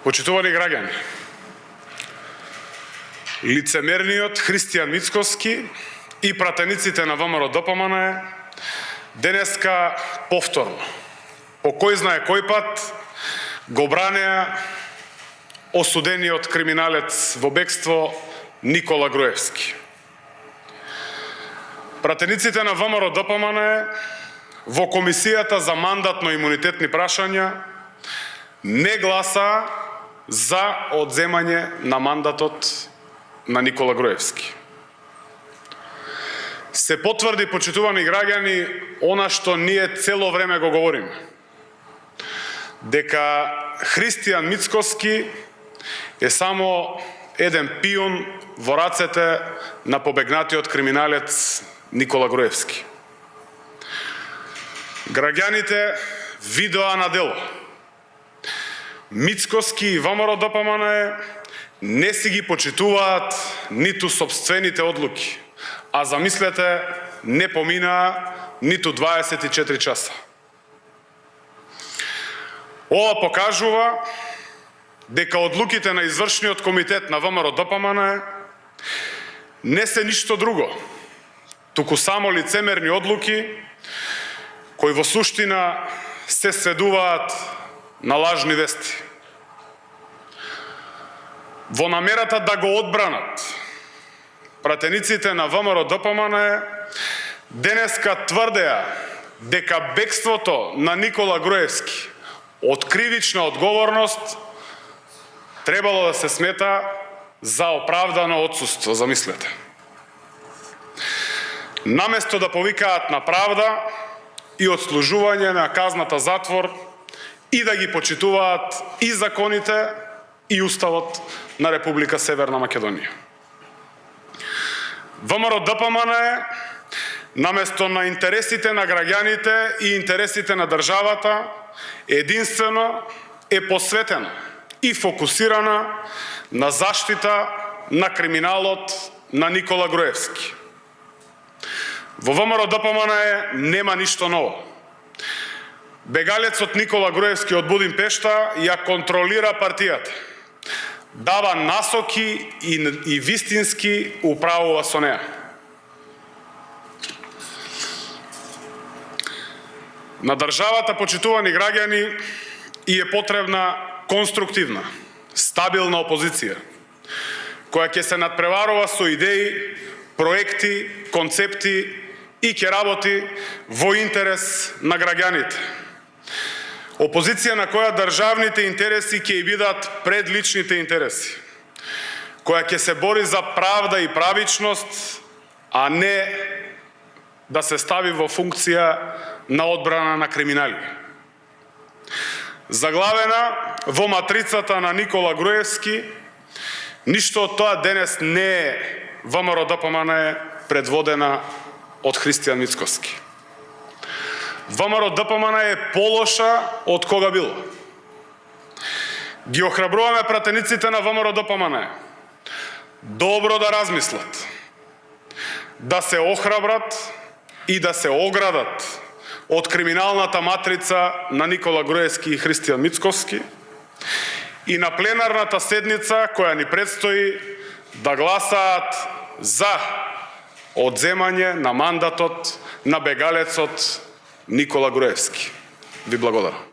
Почитувани граѓани, лицемерниот Христијан Мицкоски и пратениците на ВМРО-ДПМН денеска повторно, по кој знае кој пат, го бранеа осудениот криминалец во бегство Никола Груевски. Пратениците на ВМРО-ДПМН во Комисијата за мандатно-имунитетни прашања не гласа за одземање на мандатот на Никола Груевски. Се потврди, почитувани граѓани, она што ние цело време го говориме, дека Христијан Мицкоски е само еден пион во рацете на побегнатиот криминалец Никола Груевски. Граѓаните видоа на дело. Мицкоски и ВМРО-ДПМН не си ги почитуваат ниту собствените одлуки, а замислете, не поминаа ниту 24 часа. Ова покажува дека одлуките на извршниот комитет на ВМРО-ДПМН не се ништо друго, туку само лицемерни одлуки кои во суштина се сведуваат на лажни вести. Во намерата да го одбранат, пратениците на ВМРО-ДПМН денеска тврдеа дека бегството на Никола Груевски од кривична одговорност требало да се смета за оправдано отсуство, замислете. Наместо да повикаат на правда и отслужување на казната затвор и да ги почитуваат и законите и уставот на Република Северна Македонија. ВМРО-ДПМН наместо на интересите на граѓаните и интересите на државата единствено е посветена и фокусирана на заштита на криминалот на Никола Груевски. Во ВМРО-ДПМН нема ништо ново. Бегалецот Никола Груевски од Будимпешта ја контролира партијата, дава насоки и вистински управува со неа. На државата, почитувани граѓани, и е потребна конструктивна, стабилна опозиција, која ќе се надпреварува со идеи, проекти, концепти и ќе работи во интерес на граѓаните. Опозиција на која државните интереси ќе бидат пред личните интереси, која ќе се бори за правда и правичност, а не да се стави во функција на одбрана на криминали. Заглавена во матрицата на Никола Груевски, ништо од тоа денес не е ВМРО-ДПМН предводена од Христијан Мицкоски. ВМРО-ДПМН е полоша од кога било. Ги охрабруваме пратениците на ВМРО-ДПМН добро да размислат, да се охрабрат и да се оградат од криминалната матрица на Никола Груевски и Христијан Мицкоски и на пленарната седница која ни предстои да гласаат за одземање на мандатот на бегалецот Никола Груевски. Ви благодарам.